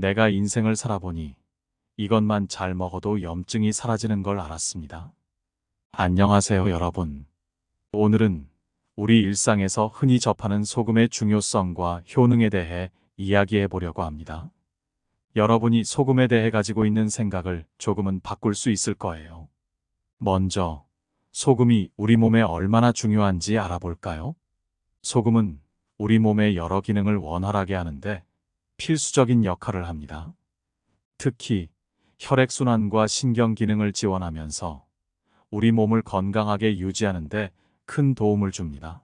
내가 인생을 살아보니 이것만 잘 먹어도 염증이 사라지는 걸 알았습니다. 안녕하세요, 여러분. 오늘은 우리 일상에서 흔히 접하는 소금의 중요성과 효능에 대해 이야기해 보려고 합니다. 여러분이 소금에 대해 가지고 있는 생각을 조금은 바꿀 수 있을 거예요. 먼저, 소금이 우리 몸에 얼마나 중요한지 알아볼까요? 소금은 우리 몸의 여러 기능을 원활하게 하는데 필수적인 역할을 합니다. 특히 혈액순환과 신경 기능을 지원하면서 우리 몸을 건강하게 유지하는 데 큰 도움을 줍니다.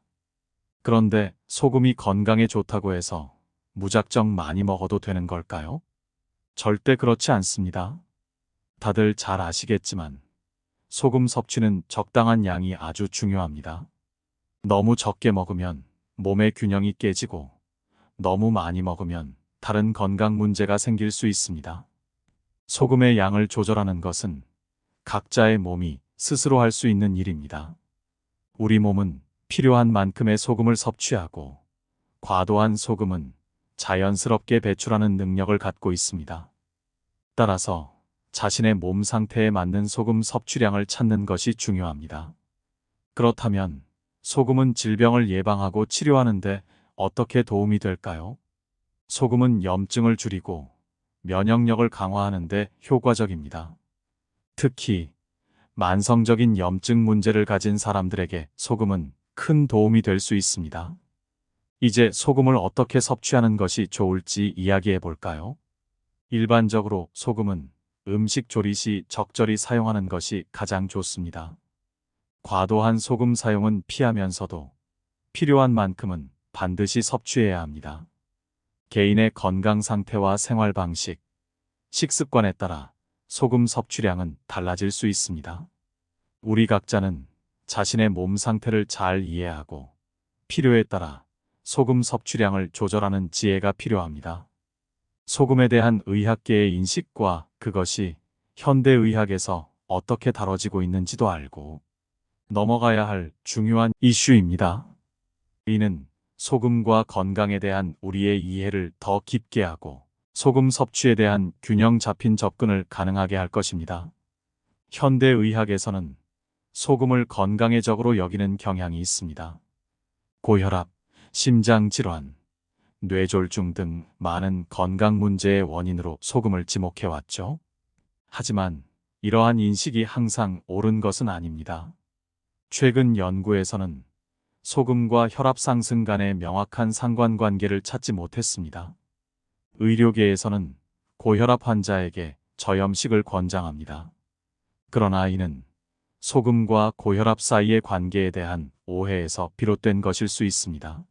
그런데 소금이 건강에 좋다고 해서 무작정 많이 먹어도 되는 걸까요? 절대 그렇지 않습니다. 다들 잘 아시겠지만 소금 섭취는 적당한 양이 아주 중요합니다. 너무 적게 먹으면 몸의 균형이 깨지고 너무 많이 먹으면 다른 건강 문제가 생길 수 있습니다. 소금의 양을 조절하는 것은 각자의 몸이 스스로 할 수 있는 일입니다. 우리 몸은 필요한 만큼의 소금을 섭취하고 과도한 소금은 자연스럽게 배출하는 능력을 갖고 있습니다. 따라서 자신의 몸 상태에 맞는 소금 섭취량을 찾는 것이 중요합니다. 그렇다면 소금은 질병을 예방하고 치료하는 데 어떻게 도움이 될까요? 소금은 염증을 줄이고 면역력을 강화하는 데 효과적입니다. 특히 만성적인 염증 문제를 가진 사람들에게 소금은 큰 도움이 될 수 있습니다. 이제 소금을 어떻게 섭취하는 것이 좋을지 이야기해 볼까요? 일반적으로 소금은 음식 조리 시 적절히 사용하는 것이 가장 좋습니다. 과도한 소금 사용은 피하면서도 필요한 만큼은 반드시 섭취해야 합니다. 개인의 건강 상태와 생활 방식, 식습관에 따라 소금 섭취량은 달라질 수 있습니다. 우리 각자는 자신의 몸 상태를 잘 이해하고 필요에 따라 소금 섭취량을 조절하는 지혜가 필요합니다. 소금에 대한 의학계의 인식과 그것이 현대의학에서 어떻게 다뤄지고 있는지도 알고 넘어가야 할 중요한 이슈입니다. 이는 소금과 건강에 대한 우리의 이해를 더 깊게 하고 소금 섭취에 대한 균형 잡힌 접근을 가능하게 할 것입니다. 현대의학에서는 소금을 건강의 적으로 여기는 경향이 있습니다. 고혈압, 심장질환, 뇌졸중 등 많은 건강 문제의 원인으로 소금을 지목해왔죠. 하지만 이러한 인식이 항상 옳은 것은 아닙니다. 최근 연구에서는 소금과 혈압 상승 간의 명확한 상관관계를 찾지 못했습니다. 의료계에서는 고혈압 환자에게 저염식을 권장합니다. 그러나 이는 소금과 고혈압 사이의 관계에 대한 오해에서 비롯된 것일 수 있습니다.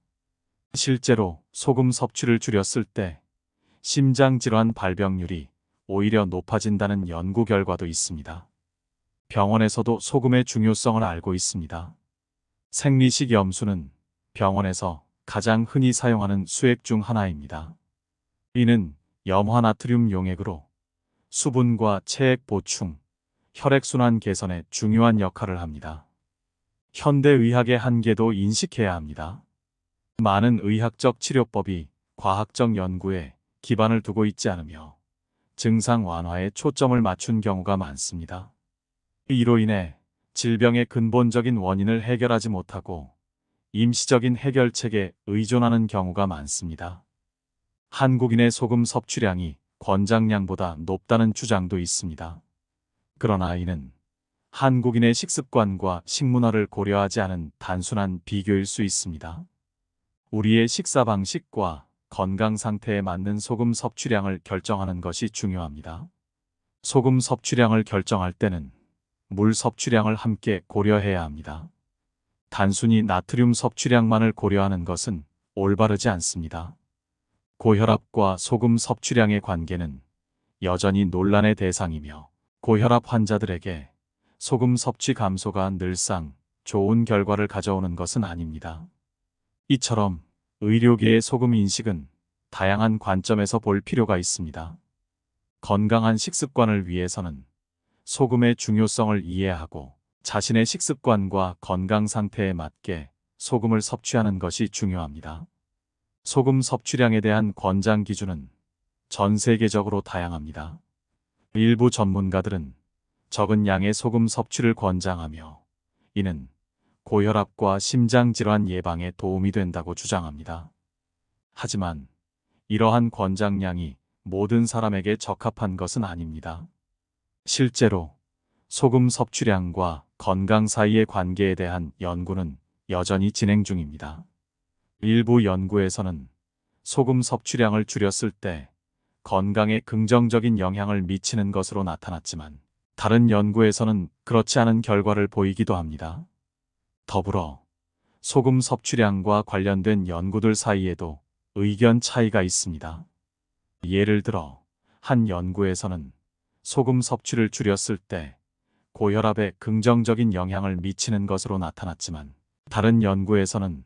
실제로 소금 섭취를 줄였을 때 심장질환 발병률이 오히려 높아진다는 연구 결과도 있습니다. 병원에서도 소금의 중요성을 알고 있습니다. 생리식 염수는 병원에서 가장 흔히 사용하는 수액 중 하나입니다. 이는 염화나트륨 용액으로 수분과 체액 보충, 혈액순환 개선에 중요한 역할을 합니다. 현대의학의 한계도 인식해야 합니다. 많은 의학적 치료법이 과학적 연구에 기반을 두고 있지 않으며 증상 완화에 초점을 맞춘 경우가 많습니다. 이로 인해 질병의 근본적인 원인을 해결하지 못하고 임시적인 해결책에 의존하는 경우가 많습니다. 한국인의 소금 섭취량이 권장량보다 높다는 주장도 있습니다. 그러나 이는 한국인의 식습관과 식문화를 고려하지 않은 단순한 비교일 수 있습니다. 우리의 식사 방식과 건강 상태에 맞는 소금 섭취량을 결정하는 것이 중요합니다. 소금 섭취량을 결정할 때는 물 섭취량을 함께 고려해야 합니다. 단순히 나트륨 섭취량만을 고려하는 것은 올바르지 않습니다. 고혈압과 소금 섭취량의 관계는 여전히 논란의 대상이며 고혈압 환자들에게 소금 섭취 감소가 늘상 좋은 결과를 가져오는 것은 아닙니다. 이처럼 의료계의 소금 인식은 다양한 관점에서 볼 필요가 있습니다. 건강한 식습관을 위해서는 소금의 중요성을 이해하고 자신의 식습관과 건강 상태에 맞게 소금을 섭취하는 것이 중요합니다. 소금 섭취량에 대한 권장 기준은 전 세계적으로 다양합니다. 일부 전문가들은 적은 양의 소금 섭취를 권장하며 이는 고혈압과 심장질환 예방에 도움이 된다고 주장합니다. 하지만 이러한 권장량이 모든 사람에게 적합한 것은 아닙니다. 실제로 소금 섭취량과 건강 사이의 관계에 대한 연구는 여전히 진행 중입니다. 일부 연구에서는 소금 섭취량을 줄였을 때 건강에 긍정적인 영향을 미치는 것으로 나타났지만 다른 연구에서는 그렇지 않은 결과를 보이기도 합니다. 더불어 소금 섭취량과 관련된 연구들 사이에도 의견 차이가 있습니다. 예를 들어 한 연구에서는 소금 섭취를 줄였을 때 고혈압에 긍정적인 영향을 미치는 것으로 나타났지만 다른 연구에서는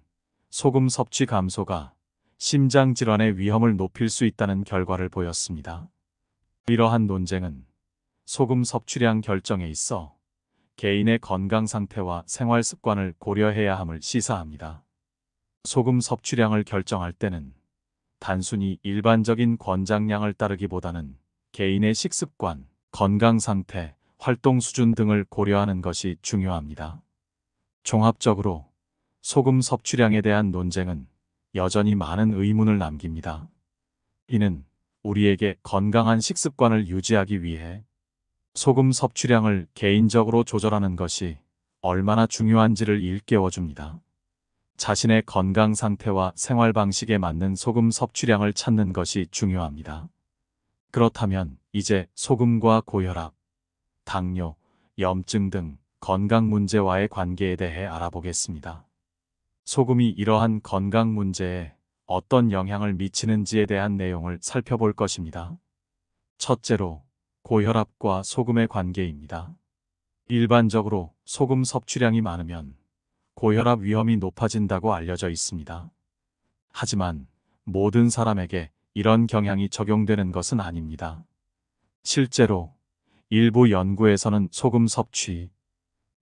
소금 섭취 감소가 심장질환의 위험을 높일 수 있다는 결과를 보였습니다. 이러한 논쟁은 소금 섭취량 결정에 있어 개인의 건강 상태와 생활 습관을 고려해야 함을 시사합니다. 소금 섭취량을 결정할 때는 단순히 일반적인 권장량을 따르기보다는 개인의 식습관, 건강 상태, 활동 수준 등을 고려하는 것이 중요합니다. 종합적으로 소금 섭취량에 대한 논쟁은 여전히 많은 의문을 남깁니다. 이는 우리에게 건강한 식습관을 유지하기 위해 소금 섭취량을 개인적으로 조절하는 것이 얼마나 중요한지를 일깨워줍니다. 자신의 건강 상태와 생활 방식에 맞는 소금 섭취량을 찾는 것이 중요합니다. 그렇다면 이제 소금과 고혈압, 당뇨, 염증 등 건강 문제와의 관계에 대해 알아보겠습니다. 소금이 이러한 건강 문제에 어떤 영향을 미치는지에 대한 내용을 살펴볼 것입니다. 첫째로, 고혈압과 소금의 관계입니다. 일반적으로 소금 섭취량이 많으면 고혈압 위험이 높아진다고 알려져 있습니다. 하지만 모든 사람에게 이런 경향이 적용되는 것은 아닙니다. 실제로 일부 연구에서는 소금 섭취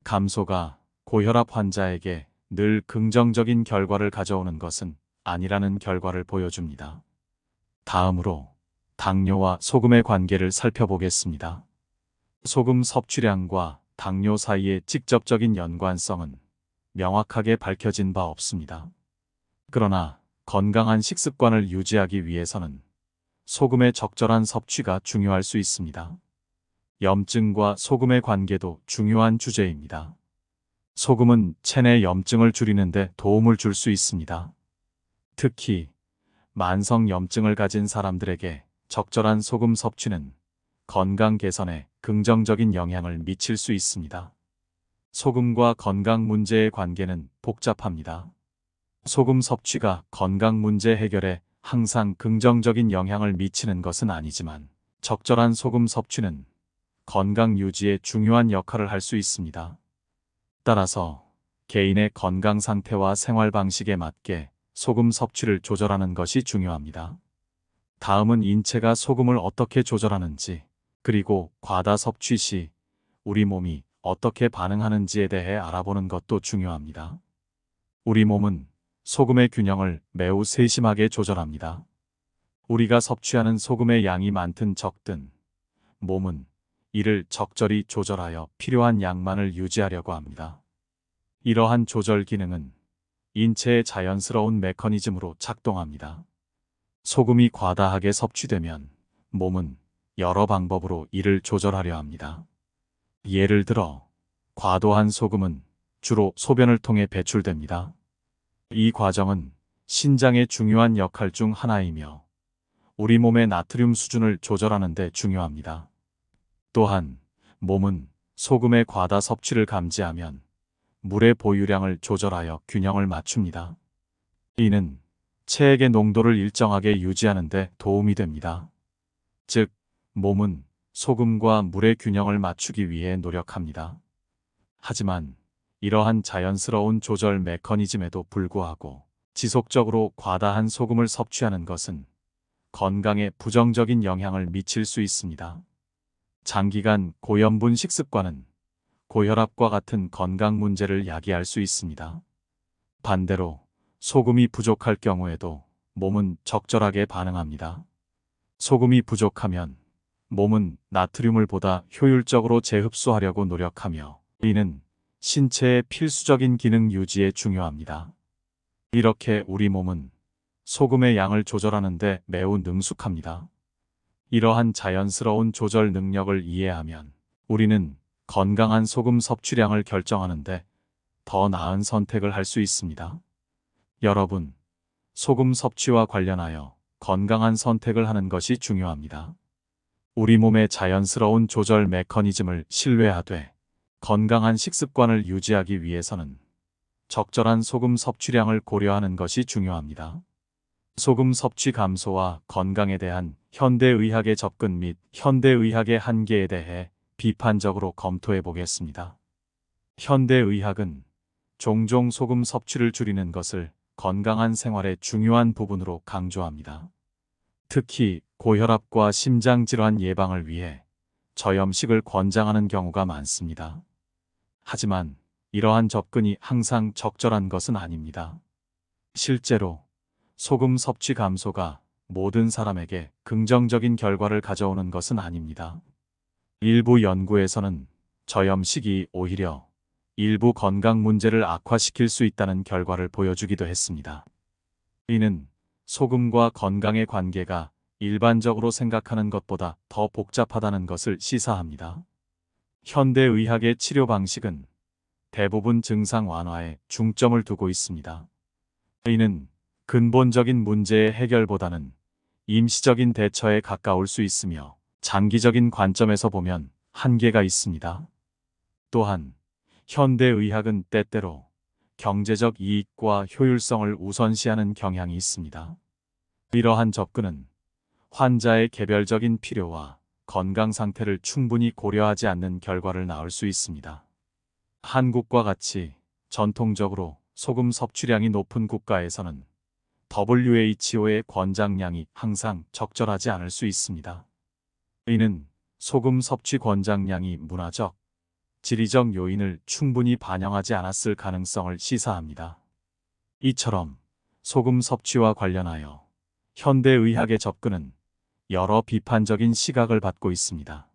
감소가 고혈압 환자에게 늘 긍정적인 결과를 가져오는 것은 아니라는 결과를 보여줍니다. 다음으로 당뇨와 소금의 관계를 살펴보겠습니다. 소금 섭취량과 당뇨 사이의 직접적인 연관성은 명확하게 밝혀진 바 없습니다. 그러나 건강한 식습관을 유지하기 위해서는 소금의 적절한 섭취가 중요할 수 있습니다. 염증과 소금의 관계도 중요한 주제입니다. 소금은 체내 염증을 줄이는 데 도움을 줄 수 있습니다. 특히 만성 염증을 가진 사람들에게 적절한 소금 섭취는 건강 개선에 긍정적인 영향을 미칠 수 있습니다. 소금과 건강 문제의 관계는 복잡합니다. 소금 섭취가 건강 문제 해결에 항상 긍정적인 영향을 미치는 것은 아니지만 적절한 소금 섭취는 건강 유지에 중요한 역할을 할 수 있습니다. 따라서 개인의 건강 상태와 생활 방식에 맞게 소금 섭취를 조절하는 것이 중요합니다. 다음은 인체가 소금을 어떻게 조절하는지, 그리고 과다 섭취 시 우리 몸이 어떻게 반응하는지에 대해 알아보는 것도 중요합니다. 우리 몸은 소금의 균형을 매우 세심하게 조절합니다. 우리가 섭취하는 소금의 양이 많든 적든 몸은 이를 적절히 조절하여 필요한 양만을 유지하려고 합니다. 이러한 조절 기능은 인체의 자연스러운 메커니즘으로 작동합니다. 소금이 과다하게 섭취되면 몸은 여러 방법으로 이를 조절하려 합니다. 예를 들어 과도한 소금은 주로 소변을 통해 배출됩니다. 이 과정은 신장의 중요한 역할 중 하나이며 우리 몸의 나트륨 수준을 조절하는 데 중요합니다. 또한 몸은 소금의 과다 섭취를 감지하면 물의 보유량을 조절하여 균형을 맞춥니다. 이는 체액의 농도를 일정하게 유지하는 데 도움이 됩니다. 즉, 몸은 소금과 물의 균형을 맞추기 위해 노력합니다. 하지만 이러한 자연스러운 조절 메커니즘에도 불구하고 지속적으로 과다한 소금을 섭취하는 것은 건강에 부정적인 영향을 미칠 수 있습니다. 장기간 고염분 식습관은 고혈압과 같은 건강 문제를 야기할 수 있습니다. 반대로 소금이 부족할 경우에도 몸은 적절하게 반응합니다. 소금이 부족하면 몸은 나트륨을 보다 효율적으로 재흡수하려고 노력하며 이는 신체의 필수적인 기능 유지에 중요합니다. 이렇게 우리 몸은 소금의 양을 조절하는 데 매우 능숙합니다. 이러한 자연스러운 조절 능력을 이해하면 우리는 건강한 소금 섭취량을 결정하는데 더 나은 선택을 할 수 있습니다. 여러분, 소금 섭취와 관련하여 건강한 선택을 하는 것이 중요합니다. 우리 몸의 자연스러운 조절 메커니즘을 신뢰하되 건강한 식습관을 유지하기 위해서는 적절한 소금 섭취량을 고려하는 것이 중요합니다. 소금 섭취 감소와 건강에 대한 현대의학의 접근 및 현대의학의 한계에 대해 비판적으로 검토해 보겠습니다. 현대의학은 종종 소금 섭취를 줄이는 것을 건강한 생활의 중요한 부분으로 강조합니다. 특히 고혈압과 심장질환 예방을 위해 저염식을 권장하는 경우가 많습니다. 하지만 이러한 접근이 항상 적절한 것은 아닙니다. 실제로 소금 섭취 감소가 모든 사람에게 긍정적인 결과를 가져오는 것은 아닙니다. 일부 연구에서는 저염식이 오히려 일부 건강 문제를 악화시킬 수 있다는 결과를 보여주기도 했습니다. 이는 소금과 건강의 관계가 일반적으로 생각하는 것보다 더 복잡하다는 것을 시사합니다. 현대의학의 치료 방식은 대부분 증상 완화에 중점을 두고 있습니다. 이는 근본적인 문제의 해결보다는 임시적인 대처에 가까울 수 있으며 장기적인 관점에서 보면 한계가 있습니다. 또한 현대의학은 때때로 경제적 이익과 효율성을 우선시하는 경향이 있습니다. 이러한 접근은 환자의 개별적인 필요와 건강 상태를 충분히 고려하지 않는 결과를 낳을 수 있습니다. 한국과 같이 전통적으로 소금 섭취량이 높은 국가에서는 WHO의 권장량이 항상 적절하지 않을 수 있습니다. 이는 소금 섭취 권장량이 문화적, 지리적 요인을 충분히 반영하지 않았을 가능성을 시사합니다. 이처럼 소금 섭취와 관련하여 현대의학의 접근은 여러 비판적인 시각을 받고 있습니다.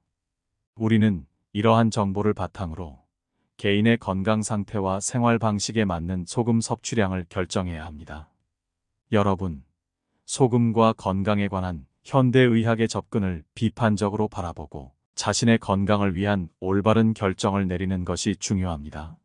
우리는 이러한 정보를 바탕으로 개인의 건강 상태와 생활 방식에 맞는 소금 섭취량을 결정해야 합니다. 여러분, 소금과 건강에 관한 현대의학의 접근을 비판적으로 바라보고 자신의 건강을 위한 올바른 결정을 내리는 것이 중요합니다.